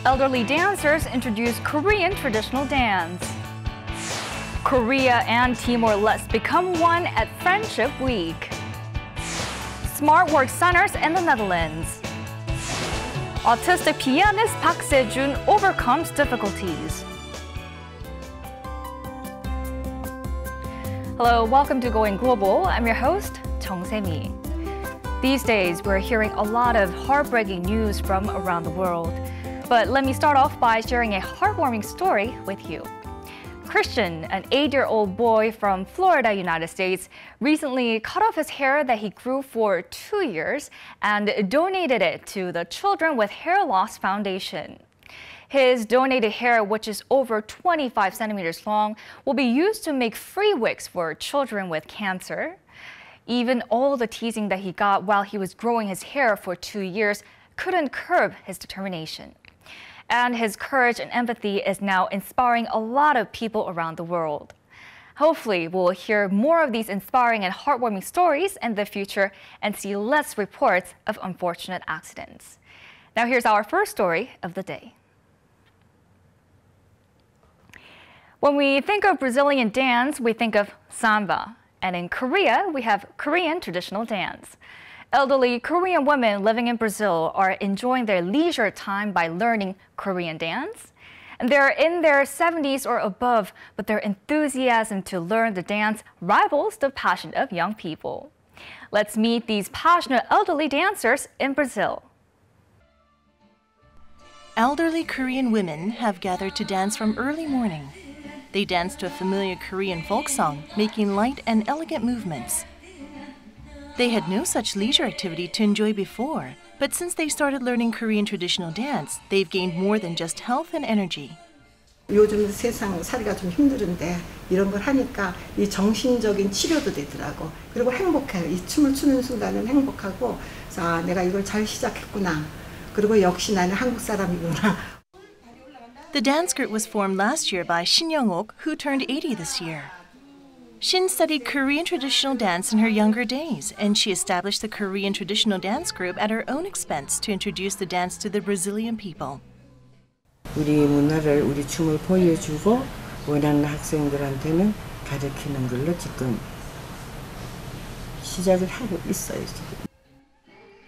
Elderly dancers introduce Korean traditional dance. Korea and Timor-Leste become one at Friendship Week. Smart work centers in the Netherlands. Autistic pianist Park Se-jun overcomes difficulties. Hello, welcome to Going Global. I'm your host, Chung Se-mi. These days, we're hearing a lot of heartbreaking news from around the world. But let me start off by sharing a heartwarming story with you. Christian, an 8-year-old boy from Florida, United States, recently cut off his hair that he grew for 2 years and donated it to the Children with Hair Loss Foundation. His donated hair, which is over 25 centimeters long, will be used to make free wigs for children with cancer. Even all the teasing that he got while he was growing his hair for 2 years couldn't curb his determination. And his courage and empathy is now inspiring a lot of people around the world. Hopefully, we'll hear more of these inspiring and heartwarming stories in the future and see less reports of unfortunate accidents. Now here's our first story of the day. When we think of Brazilian dance, we think of samba. And in Korea, we have Korean traditional dance. Elderly Korean women living in Brazil are enjoying their leisure time by learning Korean dance. And they're in their 70s or above, but their enthusiasm to learn the dance rivals the passion of young people. Let's meet these passionate elderly dancers in Brazil. Elderly Korean women have gathered to dance from early morning. They dance to a familiar Korean folk song, making light and elegant movements. They had no such leisure activity to enjoy before, but since they started learning Korean traditional dance, they've gained more than just health and energy. 요즘 세상 살이가 좀 힘들은데 이런 걸 하니까 이 정신적인 치료도 되더라고. 그리고 행복해요. 이 춤을 추는 순간은 행복하고, 아, 내가 이걸 잘 시작했구나. 그리고 역시 나는 한국 사람이구나. The dance group was formed last year by Shin Young-ok, who turned 80 this year. Shin studied Korean traditional dance in her younger days, and she established the Korean traditional dance group at her own expense to introduce the dance to the Brazilian people. 우리 문화를, 우리 춤을 보여주고 원하는 학생들한테는 가르치는 걸로 지금 시작을 하고 있어요, 지금.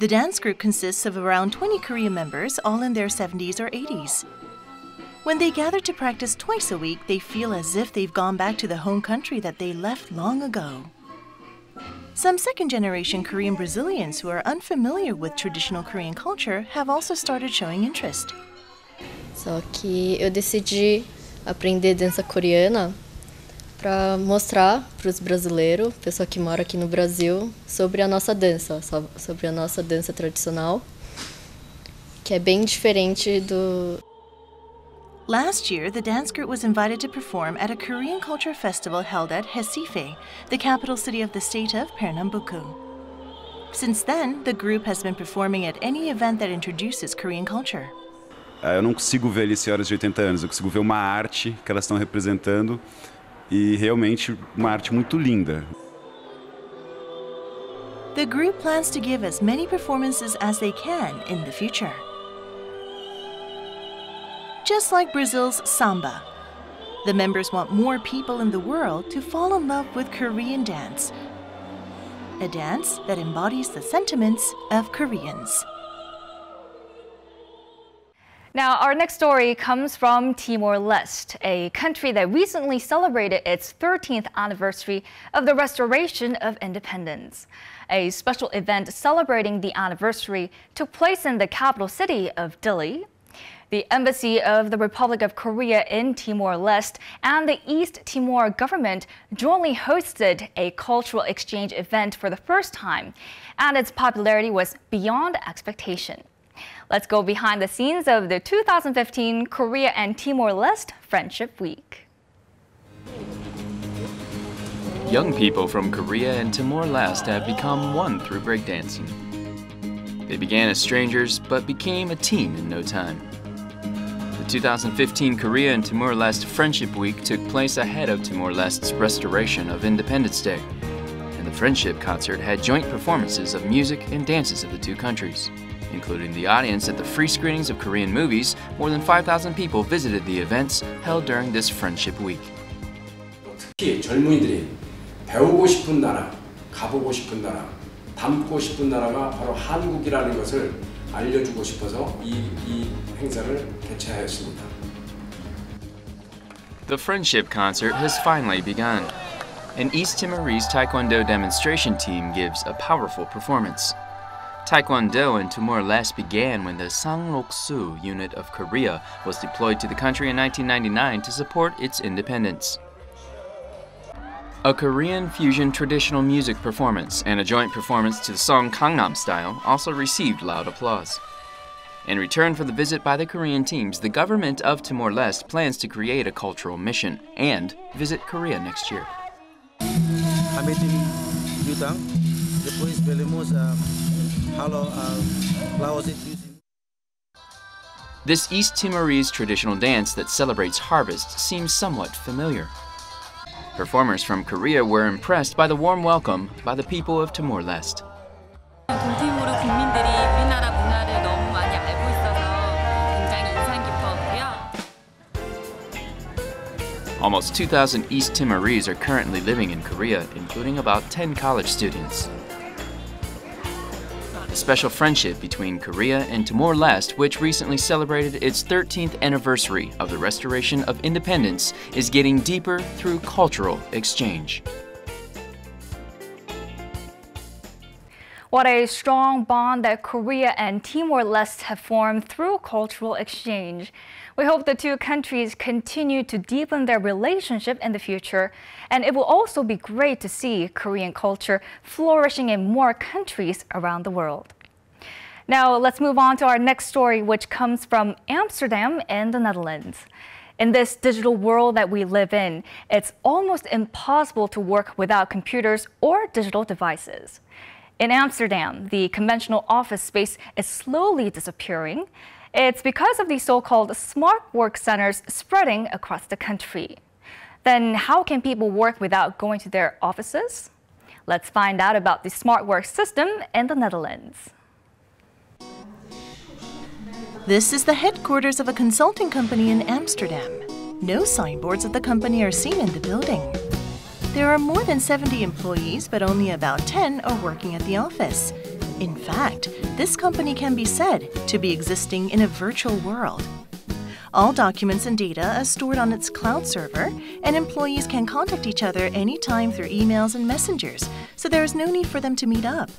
The dance group consists of around 20 Korean members, all in their 70s or 80s. When they gather to practice twice a week, they feel as if they've gone back to the home country that they left long ago. Some second-generation Korean Brazilians who are unfamiliar with traditional Korean culture have also started showing interest. Só que eu decidi aprender dança coreana para mostrar para os brasileiros, pessoa que mora aqui no Brasil, sobre a nossa dança tradicional, que é bem diferente do. Last year, the dance group was invited to perform at a Korean culture festival held at Recife, the capital city of the state of Pernambuco. Since then, the group has been performing at any event that introduces Korean culture. Eu não consigo ver ali senhoras de 80 anos, eu consigo ver uma arte que elas estão representando e realmente uma arte muito linda. The group plans to give as many performances as they can in the future. Just like Brazil's samba, the members want more people in the world to fall in love with Korean dance, a dance that embodies the sentiments of Koreans. Now, our next story comes from Timor-Leste, a country that recently celebrated its 13th anniversary of the restoration of independence. A special event celebrating the anniversary took place in the capital city of Dili. The Embassy of the Republic of Korea in Timor-Leste and the East Timor government jointly hosted a cultural exchange event for the first time, and its popularity was beyond expectation. Let's go behind the scenes of the 2015 Korea and Timor-Leste Friendship Week. Young people from Korea and Timor-Leste have become one through breakdancing. They began as strangers, but became a team in no time. The 2015 Korea and Timor-Leste Friendship Week took place ahead of Timor-Leste's restoration of Independence Day, and the Friendship concert had joint performances of music and dances of the two countries, including the audience at the free screenings of Korean movies. More than 5,000 people visited the events held during this Friendship Week. 특히 젊은이들이 배우고 싶은 나라, 가보고 싶은 나라, 닮고 싶은 나라가 바로 한국이라는 것을 알려주고 싶어서 이 행사를 개최하였습니다. The Friendship concert has finally begun. An East Timorese Taekwondo demonstration team gives a powerful performance. Taekwondo in Timor-Leste began when the Sangloksu unit of Korea was deployed to the country in 1999 to support its independence. A Korean fusion traditional music performance and a joint performance to the song Gangnam Style also received loud applause. In return for the visit by the Korean teams, the government of Timor-Leste plans to create a cultural mission and visit Korea next year. This East Timorese traditional dance that celebrates harvest seems somewhat familiar. Performers from Korea were impressed by the warm welcome by the people of Timor-Leste. 동티모르 국민들이 우리나라 문화를 너무 많이 알고 있어서 굉장히 인상 깊었고요. Almost 2,000 East Timorese are currently living in Korea, including about 10 college students. The special friendship between Korea and Timor-Leste, which recently celebrated its 13th anniversary of the restoration of independence, is getting deeper through cultural exchange. What a strong bond that Korea and Timor-Leste have formed through cultural exchange. We hope the two countries continue to deepen their relationship in the future, and it will also be great to see Korean culture flourishing in more countries around the world. Now, let's move on to our next story, which comes from Amsterdam in the Netherlands. In this digital world that we live in, it's almost impossible to work without computers or digital devices. In Amsterdam, the conventional office space is slowly disappearing. It's because of the so-called smart work centers spreading across the country. Then how can people work without going to their offices? Let's find out about the smart work system in the Netherlands. This is the headquarters of a consulting company in Amsterdam. No signboards of the company are seen in the building. There are more than 70 employees, but only about 10 are working at the office. In fact, this company can be said to be existing in a virtual world. All documents and data are stored on its cloud server, and employees can contact each other anytime through emails and messengers, so there is no need for them to meet up.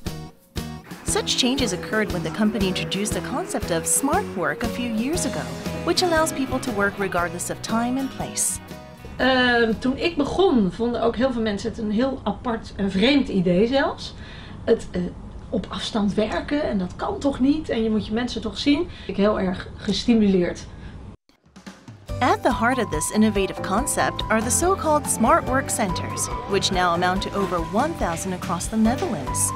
Such changes occurred when the company introduced the concept of smart work a few years ago, which allows people to work regardless of time and place. Toen ik begon, vonden ook heel veel mensen het een heel apart en vreemd idee zelfs. Het op afstand werken, en dat kan toch niet? En je moet je mensen toch zien? Ik heel erg gestimuleerd. At the heart of this innovative concept are the so-called smart work centers, which now amount to over 1,000 across the Netherlands.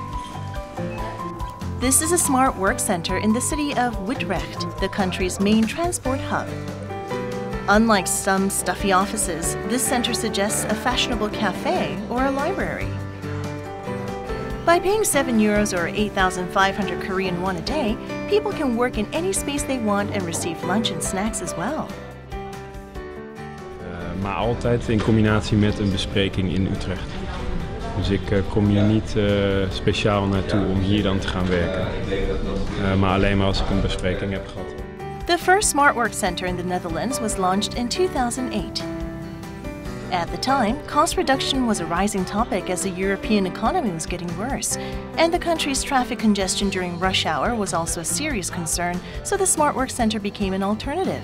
This is a smart work center in the city of Utrecht, the country's main transport hub. Unlike some stuffy offices, this center suggests a fashionable cafe or a library. By paying €7 or 8,500 Korean won a day, people can work in any space they want and receive lunch and snacks as well. Maar altijd in combinatie met een bespreking in Utrecht. Dus ik kom hier niet speciaal naartoe om hier dan te gaan werken. Maar alleen maar als ik een bespreking heb gehad. The first smart work center in the Netherlands was launched in 2008. At the time, cost reduction was a rising topic as the European economy was getting worse, and the country's traffic congestion during rush hour was also a serious concern, so the smart work center became an alternative.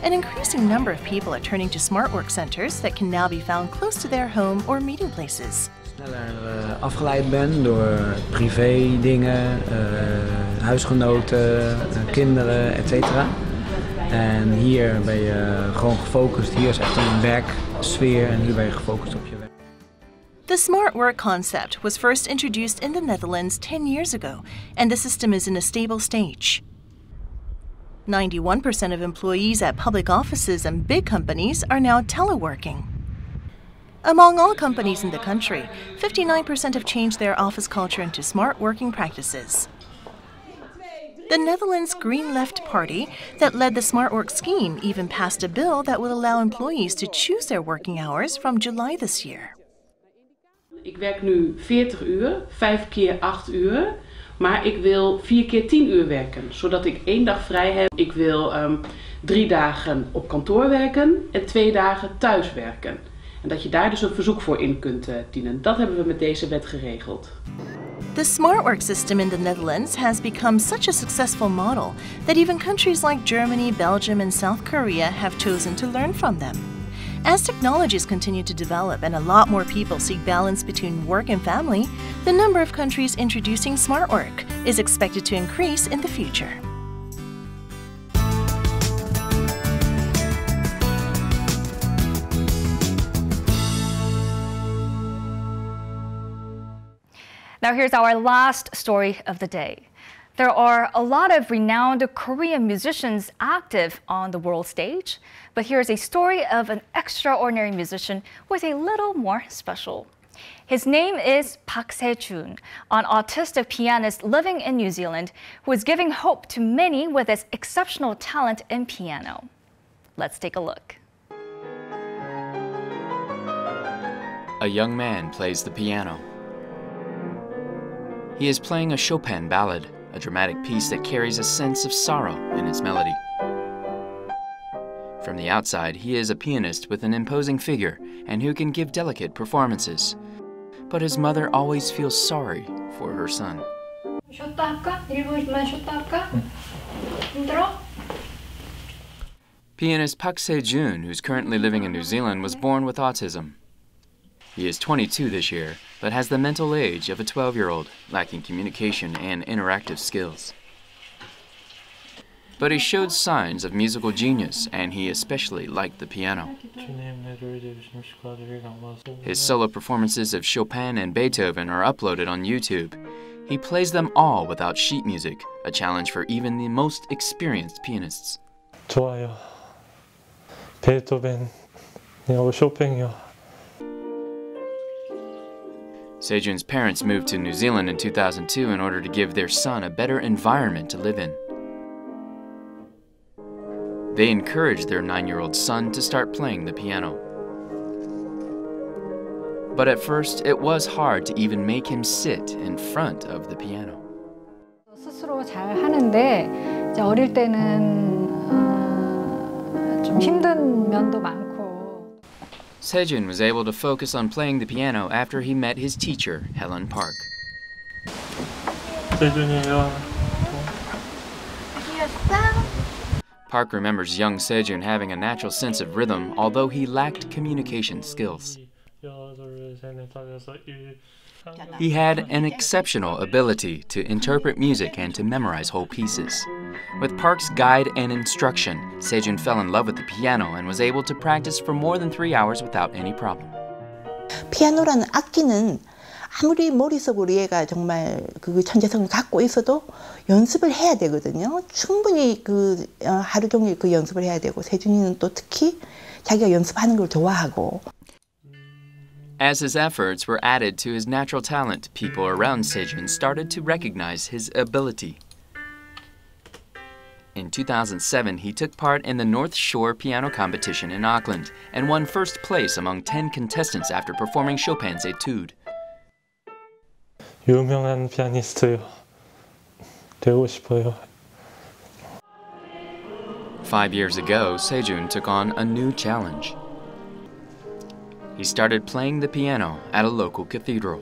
An increasing number of people are turning to smart work centers that can now be found close to their home or meeting places. Sneller afgeleid ben door privé dingen, huisgenoten, kinderen, etc. En hier ben je gewoon gefocust. Hier is echt een werksfeer en hier ben je gefocust op je werk. The smart work concept was first introduced in the Netherlands 10 years ago, and the system is in a stable stage. 91% of employees at public offices and big companies are now teleworking. Among all companies in the country, 59% have changed their office culture into smart working practices. The The Netherlands Green Left Party that led the Smart Work scheme even passed a bill that will allow employees to choose their working hours from July this year. Ik werk nu 40 uur, 5 keer 8 uur, maar ik wil 4 keer 10 uur werken, zodat ik 1 dag vrij heb. Ik wil 3 dagen op kantoor werken en 2 dagen thuis werken. En dat je daar dus een verzoek voor in kunt dienen. Dat hebben we met deze wet geregeld. The Smart Work system in the Netherlands has become such a successful model that even countries like Germany, Belgium, and South Korea have chosen to learn from them. As technologies continue to develop and a lot more people seek balance between work and family, the number of countries introducing smart work is expected to increase in the future. Now here's our last story of the day. There are a lot of renowned Korean musicians active on the world stage, but here's a story of an extraordinary musician who is a little more special. His name is Park Se-jun, an autistic pianist living in New Zealand who is giving hope to many with his exceptional talent in piano. Let's take a look. A young man plays the piano. He is playing a Chopin ballad, a dramatic piece that carries a sense of sorrow in its melody. From the outside, he is a pianist with an imposing figure and who can give delicate performances. But his mother always feels sorry for her son. Pianist Park Se-jun, who's currently living in New Zealand, was born with autism. He is 22 this year, but has the mental age of a 12-year-old, lacking communication and interactive skills. But he showed signs of musical genius, and he especially liked the piano. His solo performances of Chopin and Beethoven are uploaded on YouTube. He plays them all without sheet music, a challenge for even the most experienced pianists. 좋아요. 베토벤이요, 쇼팽이요. Se-jun's parents moved to New Zealand in 2002 in order to give their son a better environment to live in. They encouraged their 9-year-old son to start playing the piano. But at first, it was hard to even make him sit in front of the piano. 스스로 잘 하는데 이제 어릴 때는 좀 힘든 면도 많고. Se-jun was able to focus on playing the piano after he met his teacher, Helen Park. Park remembers young Se-jun having a natural sense of rhythm, although he lacked communication skills. He had an exceptional ability to interpret music and to memorize whole pieces. With Park's guide and instruction, Se-jun fell in love with the piano and was able to practice for more than 3 hours without any problem. 피아노라는 악기는 아무리 머릿속으로 얘가 정말 그 천재성을 갖고 있어도 연습을 해야 되거든요. 충분히 그 하루 종일 그 연습을 해야 되고 세준이는 또 특히 자기가 연습하는 걸 좋아하고. As his efforts were added to his natural talent, people around Se-jun started to recognize his ability. In 2007, he took part in the North Shore Piano Competition in Auckland and won first place among 10 contestants after performing Chopin's Etude. 유명한 피아니스트요. 되고 싶어요. 5 years ago, Se-jun took on a new challenge. He started playing the piano at a local cathedral.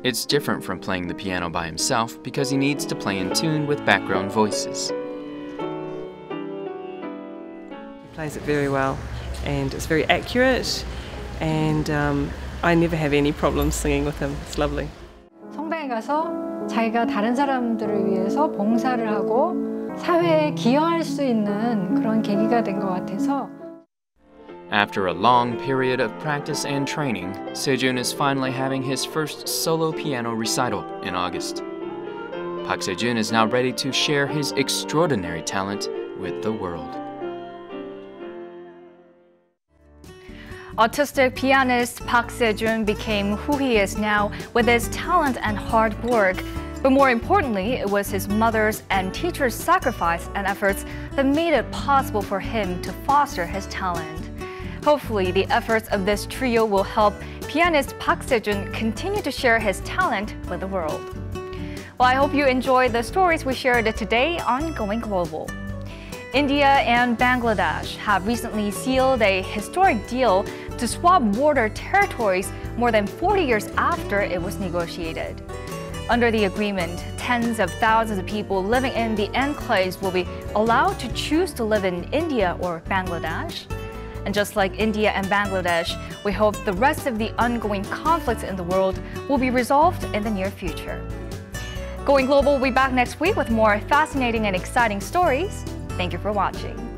It's different from playing the piano by himself because he needs to play in tune with background voices. He plays it very well and it's very accurate and I never have any problems singing with him. It's lovely. 성당에 가서 자기가 다른 사람들을 위해서 봉사를 하고 사회에 기여할 수 있는 그런 계기가 된 것 같아서 After a long period of practice and training, Se-jun is finally having his first solo piano recital in August. Park Se-jun is now ready to share his extraordinary talent with the world. Autistic pianist Park Se-jun became who he is now with his talent and hard work. But more importantly, it was his mother's and teachers' sacrifice and efforts that made it possible for him to foster his talent. Hopefully, the efforts of this trio will help pianist Park Se-jun continue to share his talent with the world. Well, I hope you enjoyed the stories we shared today on Going Global. India and Bangladesh have recently sealed a historic deal to swap border territories more than 40 years after it was negotiated. Under the agreement, tens of thousands of people living in the enclaves will be allowed to choose to live in India or Bangladesh. And just like India and Bangladesh, we hope the rest of the ongoing conflicts in the world will be resolved in the near future. Going Global will be back next week with more fascinating and exciting stories. Thank you for watching.